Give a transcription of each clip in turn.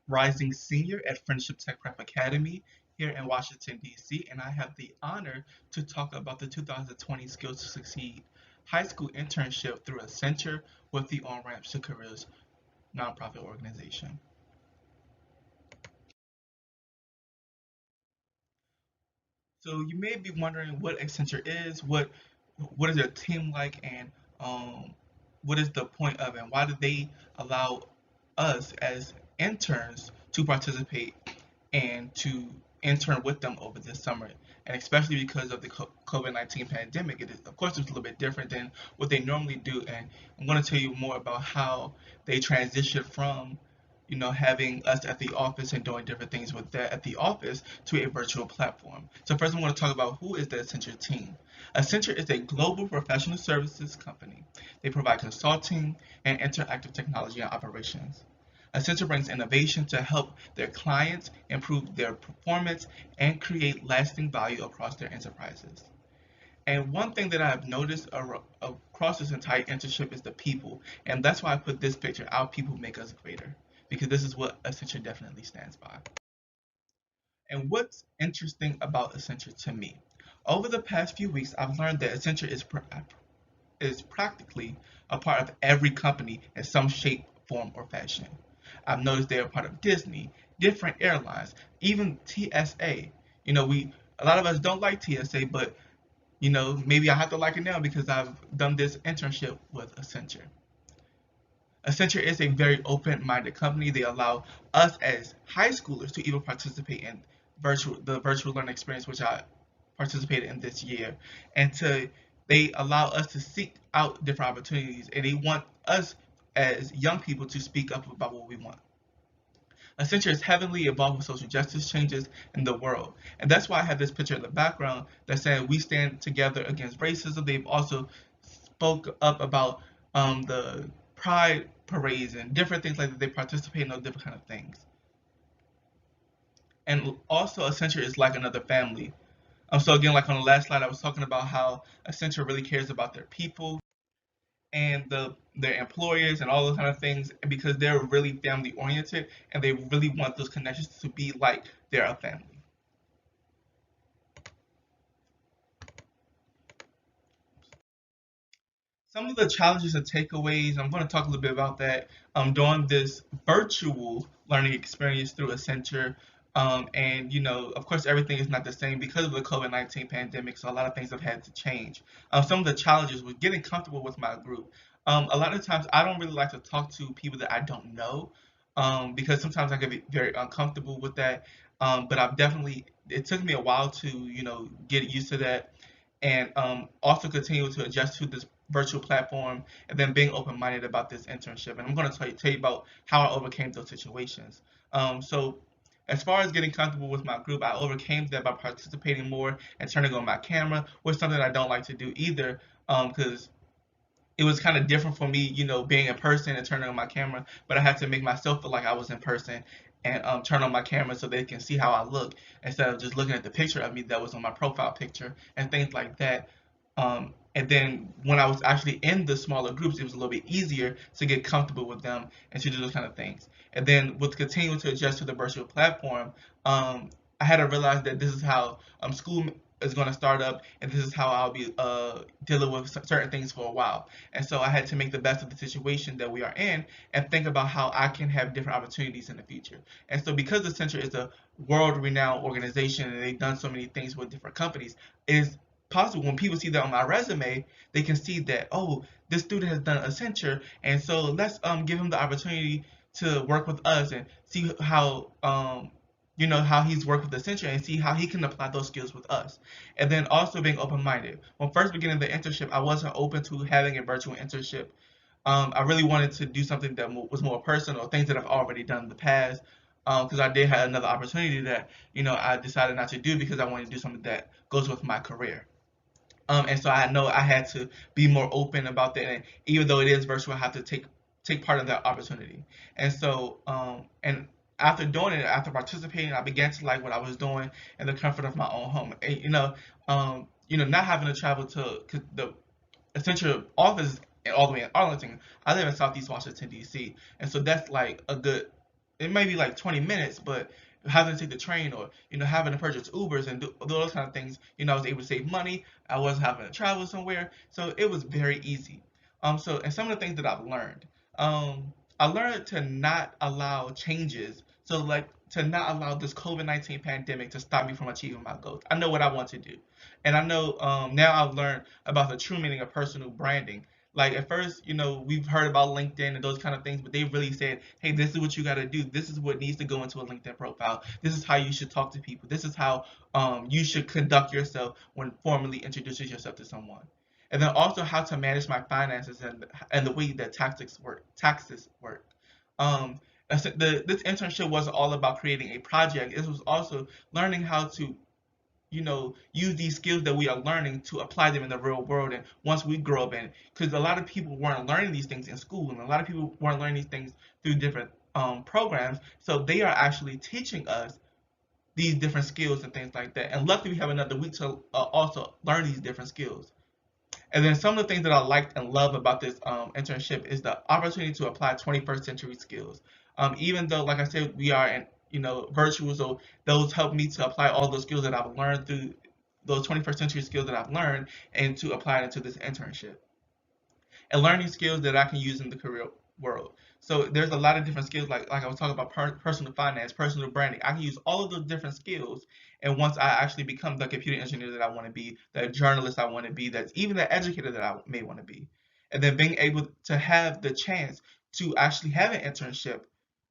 rising senior at Friendship Tech Prep Academy here in Washington, D.C., and I have the honor to talk about the 2020 Skills to Succeed high school internship through Accenture with the On Ramps to Careers nonprofit organization. So you may be wondering what Accenture is, what is their team like, and what is the point of it, and why do they allow us as interns to participate and to intern with them over this summer. And especially because of the COVID-19 pandemic, it is, of course, it's a little bit different than what they normally do. And I'm going to tell you more about how they transition from, having us at the office and doing different things with that at the office to a virtual platform. So first, I'm going to talk about who is the Accenture team. Accenture is a global professional services company. They provide consulting and interactive technology and operations. Accenture brings innovation to help their clients improve their performance and create lasting value across their enterprises. And one thing that I've noticed across this entire internship is the people. And that's why I put this picture, our people make us greater, because this is what Accenture definitely stands by. And what's interesting about Accenture to me? Over the past few weeks, I've learned that Accenture is practically a part of every company in some shape, form, or fashion. I've noticed they're a part of Disney, different airlines, even TSA. A lot of us don't like TSA, but maybe I have to like it now because I've done this internship with Accenture. Accenture is a very open-minded company. They allow us as high schoolers to even participate in the virtual learning experience, which I participated in this year, and they allow us to seek out different opportunities, and they want us as young people to speak up about what we want. Accenture is heavily involved with social justice changes in the world. And that's why I have this picture in the background that said we stand together against racism. They've also spoke up about the pride parades and different things like that. They participate in those different kind of things. And also Accenture is like another family. So again, like on the last slide, I was talking about how Accenture really cares about their people and their employers and all those kind of things because they're really family oriented and they really want those connections to be like they're a family. Some of the challenges and takeaways, I'm going to talk a little bit about that during this virtual learning experience through Accenture. And, of course, everything is not the same because of the COVID-19 pandemic, so a lot of things have had to change. Some of the challenges was getting comfortable with my group. A lot of times, I don't really like to talk to people that I don't know because sometimes I can be very uncomfortable with that. But it took me a while to, get used to that and also continue to adjust to this virtual platform and then being open-minded about this internship. And I'm going to tell you about how I overcame those situations. So as far as getting comfortable with my group, I overcame that by participating more and turning on my camera, which is something I don't like to do either because it was kind of different for me, being in person and turning on my camera, but I had to make myself feel like I was in person and turn on my camera so they can see how I look instead of just looking at the picture of me that was on my profile picture and things like that. And then when I was actually in the smaller groups, it was a little bit easier to get comfortable with them and to do those kind of things. And then with continuing to adjust to the virtual platform, I had to realize that this is how school is going to start up, and this is how I'll be dealing with certain things for a while. And so I had to make the best of the situation that we are in and think about how I can have different opportunities in the future. And so because Accenture is a world-renowned organization and they've done so many things with different companies, it is possible when people see that on my resume, they can see that, oh, this student has done Accenture, and so let's give him the opportunity to work with us and see how how he's worked with Accenture and see how he can apply those skills with us. And then also being open-minded. When first beginning the internship, I wasn't open to having a virtual internship. I really wanted to do something that was more personal, things that I've already done in the past, because I did have another opportunity that I decided not to do because I wanted to do something that goes with my career. And so I know I had to be more open about that. And even though it is virtual, I have to take part in that opportunity. And so, and after doing it, after participating, I began to like what I was doing in the comfort of my own home. And, not having to travel to the Accenture office all the way in Arlington. I live in Southeast Washington D.C., and so that's like a good it may be like 20 minutes, but having to take the train or having to purchase Ubers and do those kind of things, I was able to save money. I wasn't having to travel somewhere, so it was very easy. And some of the things that I've learned, I learned to not allow changes. So like to not allow this COVID-19 pandemic to stop me from achieving my goals. I know what I want to do, and I know now I've learned about the true meaning of personal branding. Like at first, we've heard about LinkedIn and those kind of things, but they really said, hey, this is what you got to do. This is what needs to go into a LinkedIn profile. This is how you should talk to people. This is how you should conduct yourself when formally introducing yourself to someone. And then also how to manage my finances and the way that taxes work. Um, this internship wasn't all about creating a project. It was also learning how to use these skills that we are learning to apply them in the real world. And once we grow up in, because a lot of people weren't learning these things in school, and a lot of people weren't learning these things through different programs. So they are actually teaching us these different skills and things like that. And luckily, we have another week to also learn these different skills. And then some of the things that I liked and love about this internship is the opportunity to apply 21st century skills. Even though, like I said, we are in virtual, so those help me to apply all those skills that I've learned through those 21st century skills that I've learned and to apply it into this internship and learning skills that I can use in the career world. So there's a lot of different skills, like I was talking about personal finance, personal branding. I can use all of those different skills, and once I actually become the computer engineer that I want to be, the journalist I want to be, that's even the educator that I may want to be, and then being able to have the chance to actually have an internship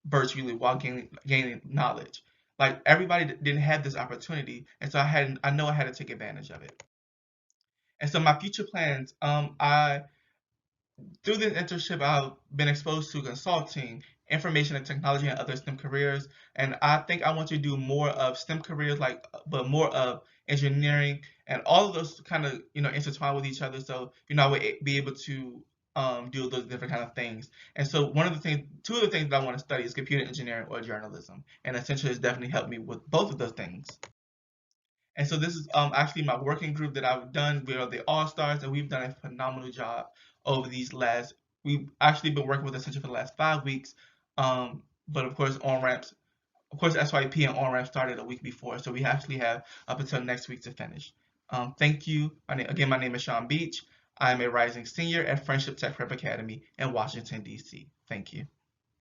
virtually while gaining knowledge. Like everybody didn't have this opportunity, and so I know I had to take advantage of it. And so my future plans, I through this internship, I've been exposed to consulting, information and technology, and other STEM careers. And I think I want to do more of STEM careers, but more of engineering, and all of those kind of, intertwine with each other. So, I would be able to do those different kind of things. And so, two of the things that I want to study is computer engineering or journalism. And Accenture has definitely helped me with both of those things. And so this is actually my working group that I've done. We are the All Stars, and we've done a phenomenal job over these last. We've actually been working with Accenture for the last 5 weeks, but of course SYP and on ramp started a week before, so we actually have up until next week to finish. Thank you. My name is Sean Beach. I am a rising senior at Friendship Tech Prep Academy in Washington D.C. Thank you.